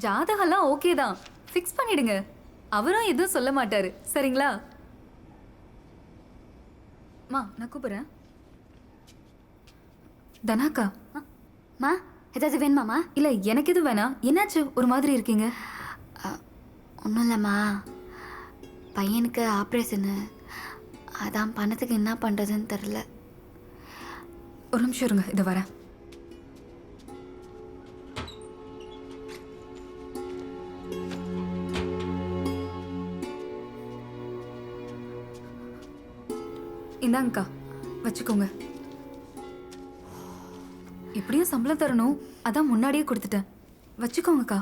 ஜாதகம்லாம் okay தான், fix பண்ணிடுங்க. அவரும் எதுவும் சொல்ல மாட்டாரு, சரிங்களா? மா நான் கூப்பிடுறேன். தனாக்கா. மா ஏதாவது வேணுமாம்மா? இல்லை எனக்கு எதுவும் வேணாம். என்னாச்சு ஒரு மாதிரி இருக்கீங்க? ஒன்றும் இல்லைம்மா, பையனுக்கு ஆப்ரேஷனு, அதான் பணத்துக்கு என்ன பண்ணுறதுன்னு தெரில. ஒரு நிமிஷம் இருங்க, இதை வரேன். இந்தாங்கக்கா, வச்சுக்கோங்க. இப்படியும் சம்பளம் தரணும், அதான் முன்னாடியே கொடுத்துட்டேன். வச்சுக்கோங்கக்கா.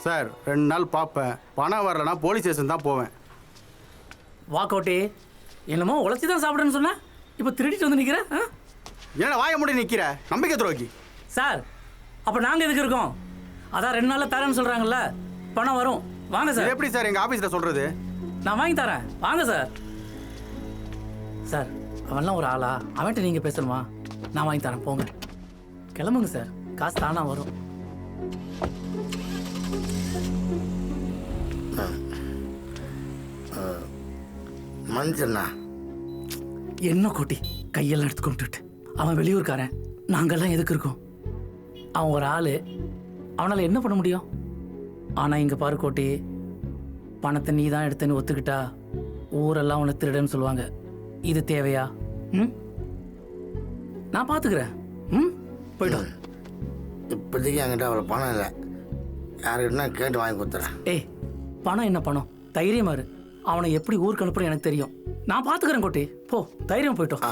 சார் 2 நாள் பார்ப்பேன், பணம் வரலன்னா போலீஸ் ஸ்டேஷன் தான் போவேன். வாக்கோட்டி, என்னமோ உழைச்சி தான் சாப்பிட்றேன்னு சொன்னா இப்போ திருடிட்டு வந்து நிற்கிறேன். என்ன வாய முடி நிற்கிற நம்பிக்கை துரோகி? சார் அப்போ நாங்கள் எதுக்கு இருக்கோம்? அதான் 2 நாளில் தரேன்னு சொல்கிறாங்கல்ல, பணம் வரும். வாங்க சார். எப்படி சார் எங்கள் ஆஃபீஸில் சொல்கிறது? நான் வாங்கி தரேன், வாங்க சார். சார் அவன்லாம் ஒரு ஆளா? அவன்கிட்ட நீங்கள் பேசணுமா? நான் வாங்கி தரேன், போங்க. கிளம்புங்க சார், காசு தானா வரும். மனுஷன்னா என்ன கோட்டி கையெல்லாம் எடுத்து கும்பிட்டுட்டு, அவன் வெளியூர்காரன், நாங்கள்லாம் எதுக்கு இருக்கோம்? அவன் ஒரு ஆள், அவனால் என்ன பண்ண முடியும்? ஆனால் இங்கே பாரு கோட்டி, பணத்தை நீ தான் எடுத்துன்னு ஒத்துக்கிட்டா ஊரெல்லாம் உன்னை திருடன்னு சொல்லுவாங்க. இது தேவையா? ம், நான் பார்த்துக்கிறேன். ம், போய்ட்டோம். இப்போதைக்கு என்கிட்ட அவ்வளோ பணம் இல்லை, யாருக்கிட்டனா கேட்டு வாங்கி கொடுத்துறேன். ஏய், பணம் என்ன பணம்? தைரியமா இரு. அவனை எப்படி ஊருக்கு அனுப்புறேன் எனக்கு தெரியும். நான் பார்த்துக்கிறேன் கோட்டி, போ, தைரியம். போயிட்டோம்.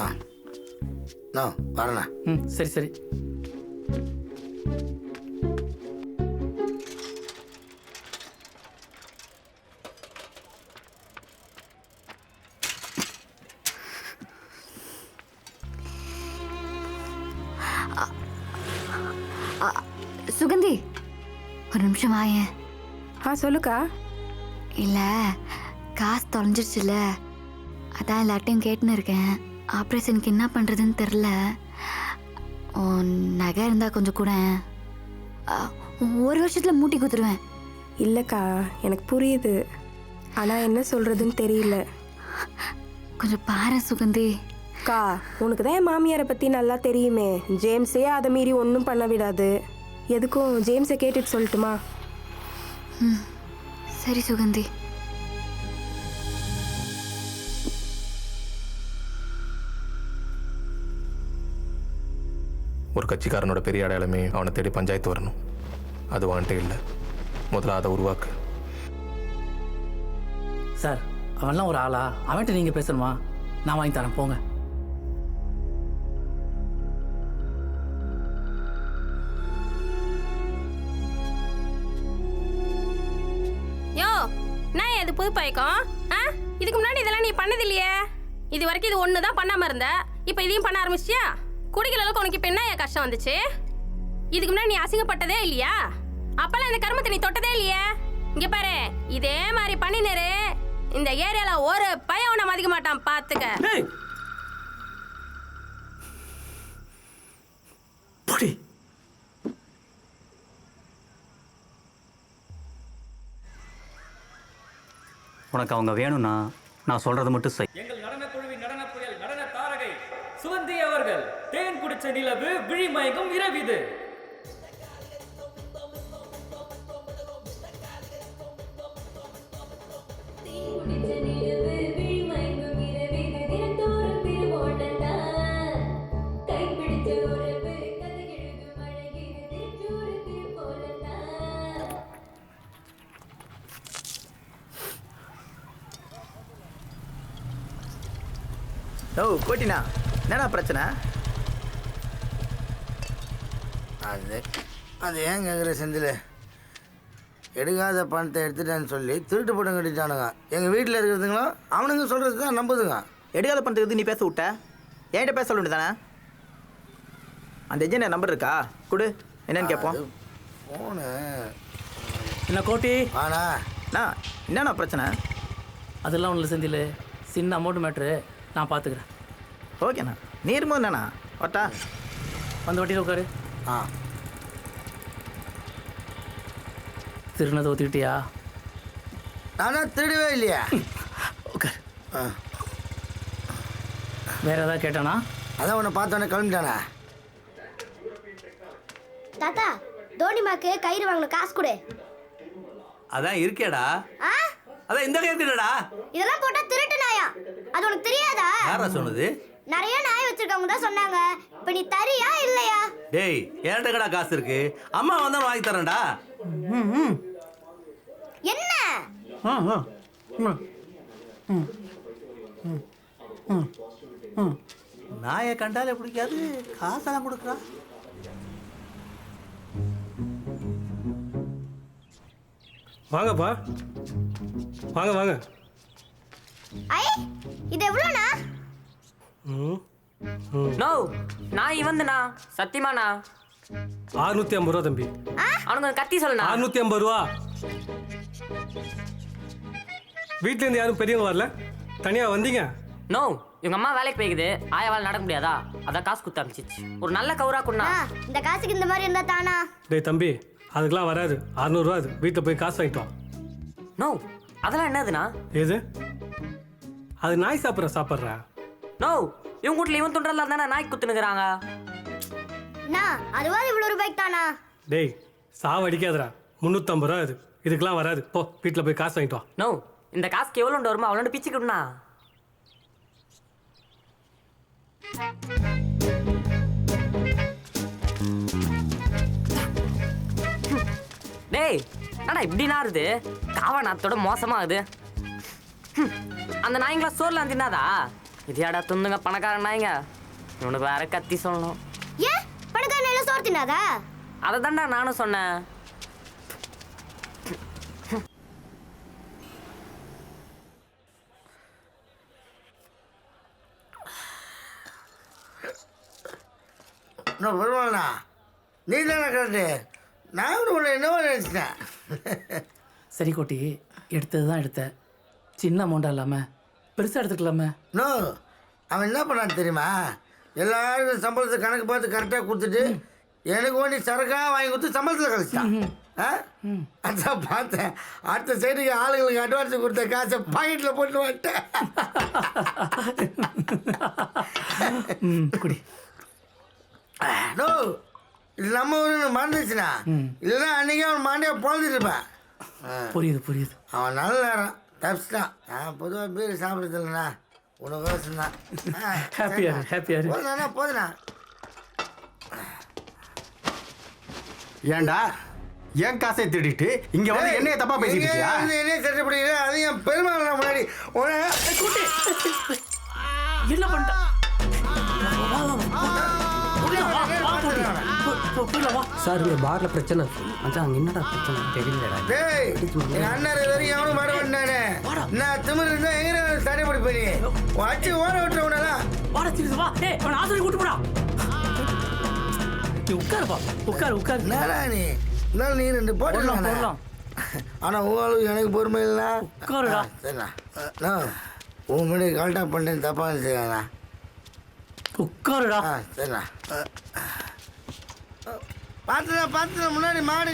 வரண்ணா. ம், சரி சரி. சுகந்தி, ஒரு நிமிஷம் வாயேன். சொல்லுக்கா. இல்லை, காசு தொலைஞ்சிருச்சுல, அதான் எல்லாட்டையும் கேட்டுன்னு இருக்கேன். ஆப்ரேஷனுக்கு என்ன பண்ணுறதுன்னு தெரில. நகை இருந்தால் கொஞ்சம் கூட 1 வருஷத்தில் மூட்டி குத்துருவேன். இல்லைக்கா, எனக்கு புரியுது, ஆனால் என்ன சொல்கிறதுன்னு தெரியல. கொஞ்சம் பாரு சுகந்தி. அக்கா, உனக்கு தான் என் மாமியாரை பற்றி நல்லா தெரியுமே. ஜேம்ஸே அதை மீறி ஒன்றும் பண்ண விடாது. எதுக்கும் ஜேம்ஸை கேட்டுட்டு சொல்லட்டுமா? சரி சுகந்தி. ஒரு கட்சிக்காரனோட பெரிய அடையாளமே அவனை தேடி பஞ்சாயத்து வரணும். அது வான்ட்டே இல்லை. முதல்ல அதை உருவாக்கு. சார் அவன்லாம் ஒரு ஆளா? அவன்கிட்ட நீங்கள் பேசணுமா? நான் வாங்கி தரேன், போங்க. யோ, நான் எது புது பழக்கம்? இதுக்கு முன்னாடி இதெல்லாம் நீ பண்ணது இல்லையே. இது வரைக்கும் இது ஒன்று தான் பண்ணாமல் இருந்த, இப்போ இதையும் பண்ண ஆரம்பிச்சியா? குடிக்கிற அளவுக்கு உனக்கு இப்போ என்ன கஷ்டம் வந்துச்சு? இதுக்கு முன்னாடி நீ அசிங்கப்பட்டதே இல்லையா? அப்பெல்லாம் இந்த கர்மத்தை நீ தொட்டதே இல்லையே. இங்கே பாரு, இதே மாதிரி பண்ணினரு, இந்த ஏரியாவில் ஒரு பையன் உன்னை மதிக்க மாட்டான், பார்த்துக்க. உனக்கு அவங்க வேணும்னா நான் சொல்றது மட்டும் செய். எங்கள் நடனக்குழுவின் நடன புயல் நடன தாரகை சுகந்தி அவர்கள் தேன் குடிச்ச நிலவு விழிமயங்கும் இரவிது. ஓ கோட்டினா என்னடா பிரச்சனை? அது ஏன் கேட்குற செந்தில்? எடுக்காத பணத்தை எடுத்துட்டேன்னு சொல்லி திருட்டு படம் கட்டிட்டானுங்க. எங்கள் வீட்டில் இருக்கிறதுங்களும் அவனுங்க சொல்கிறது தான் நம்புதுங்க. எடுக்காத பண்ணுறது நீ பேச விட்ட, என்கிட்ட பேச சொல்ல தானே? அந்த எஜென்ட் நம்பர் இருக்கா? கொடு, என்னன்னு கேட்போம். ஃபோனு என்ன கோட்டி? ஆனா என்னண்ணா பிரச்சனை? அதெல்லாம் ஒன்றும் செந்தில், சின்ன அமௌண்ட் மேட்ரு, நான் பார்த்துக்கிறேன். ஓகேண்ணா, நீ இருக்கும்போது என்னண்ணா வட்டா வந்து வட்டியில் உட்காரு. ஆ திருநதை ஒத்துக்கிட்டியா? நானா திருடவே இல்லையா? ஓகே. ஆ வேற ஏதாவது கேட்டானா? அதான் உன்னை பார்த்தோன்னே கிளம்பிட்டானே. தாத்தா தோனிமாக்கு கயிறு வாங்கணும், காசு கொடு. அதான் இருக்கேடா. அதான் இந்த கேக்குறடா. இதெல்லாம் போட்டா திருட்டு நாயா, அது உனக்கு தெரியாதா? யாரா சொன்னது? நிறைய நாய் வச்சிருக்கவங்க தான் சொன்னாங்க. இப்ப நீ தரியா இல்லையா? டேய் என்கிட்ட கடா காசு இருக்கு, அம்மா வந்தா வாங்கி தரேன்டா. என்ன நாயை கண்டாலே பிடிக்காது, காசெல்லாம் கொடுக்குறான். வாங்கப்பா, வாங்க வாங்க. ஐ இது எவ்வளோண்ணா? நோ நான் இவந்தண்ணா, சத்தியமாண்ணா. 650 ரூபா தம்பி. அவனுக்கு கத்தி சொல்லுண்ணா. 650 ரூபா. வீட்டிலேருந்து யாரும் பெரியவங்க வரல, தனியாக வந்தீங்க? நோ இவங்க அம்மா வேலைக்கு போய்க்குது, ஆயா வேலை நடக்க முடியாதா, அதான் காசு கொடுத்து அனுப்பிச்சிச்சு. ஒரு நல்ல கவுரா கொண்டா. இந்த காசுக்கு இந்த மாதிரி இருந்தா தானா? டேய் தம்பி, அதுக்கெல்லாம் வராது. 600 ரூபா அது. வீட்டில் போய் காசு வாங்கிட்டு வா. நோ அதெல்லாம் என்னதுண்ணா? ஏது? அது நாய் சாப்பிட்றா. நோ இவங்க வீட்டில் இவன் துண்டுறதுல தானே நாய்க்கு குத்துனுக்குறாங்க. அதுவா இவ்வளோ ரூபாய்க்கு தானா? டேய் சாவடிக்காதடா. 350 ரூபா அது. இதுக்கெல்லாம் வராது. போ வீட்டில் போய் காசு வாங்கிட்டு வா. நோ இந்த காசுக்கு எவ்வளோண்டு வருமா அவ்வளோண்டு பிச்சுக்கிட்டுண்ணா. டேய் என்னடா இப்படி நாருது, காவா நாத்தோட மோசமாகுது. அந்த நாய்ங்களா சோர்ல தின்னாதா? இதையாடா துந்துங்க பணக்கார நாய்ங்க. இவனுக்கு வேற கத்தி சொல்லணும். ஏன் பணக்கார நாயில சோறு தின்னாதா? அதை தான்டா நானும் சொன்னேன். நான் வருவாண்ணா, நீ தானே கரெக்டு. நான் உன்னை என்னவோ நினச்சிட்டேன். சரி கோட்டி, எடுத்தது தான் எடுத்த, சின்ன அமௌண்ட்டாக இல்லாமல் பெருசாக எடுத்துக்கலாமே. நோ, அவன் என்ன பண்ணான்னு தெரியுமா? எல்லாருக்கும் சம்பளத்தை கணக்கு பார்த்து கரெக்டாக கொடுத்துட்டு எனக்கு ஒண்டி சரக்காக வாங்கி கொடுத்து சம்பளத்தில் கழிச்சிட்டான். அதான் பார்த்தேன். அடுத்த சைடுக்கு ஆளுங்களுக்கு அட்வான்ஸ் கொடுத்த காசை பாக்கெட்டில் போட்டு வந்துட்டேன். குடி. நோ, இது நம்ம ஊருன்னு மறந்துச்சுண்ணா. இல்லைன்னா அன்றைக்கி அவன் மாண்டியை பொழுதுட்டு இருப்பேன். புரியுது. அவன் நல்ல நேரம் தப்பிச்சிட்டான். நான் பொதுவாக பீர் சாப்பிட்றது இல்லைண்ணா, உனக்கு தான். ஹாப்பியாரு. போதுண்ணா. ஏண்டா என் காசை திருடிட்டு இங்க வந்து என்னைய தப்பா பேசிட்டு இருக்கியா? என்ன சட்டை பிடிக்கிற? அது என் பெருமாள் முன்னாடி என்ன பண்ணிட்ட? சார் இந்த பார்ல பிரச்சனை. அதான் அங்கே என்னடா பிரச்சனை தெரியலடா. டேய், என் அண்ணன் வரையும் எவனும் மாட மாட்டானே. நான் திமிர் இருந்தா எங்க சட்டை பிடிப்பேன். நீ அச்சு ஓட விட்டுறவனெல்லாம் வாடா திருது வா. டேய் அவன் ஆசிரியர் கூட்டு போடா. நீ உட்காருப்பா, உட்காரு. நேரா நீ இருந்தாலும் நீ 2 போடலாம். ஆனால் உங்களுக்கு எனக்கு பொறுமை இல்லைண்ணா. உட்காருடா. சரிண்ணா, உன் முன்னாடி கரெக்டாக பண்ணிட்டேன்னு தப்பாக இருந்துச்சுண்ணா. உட்காருடா. சரிண்ணா. பார்த்துண்ணா முன்னாடி மாடு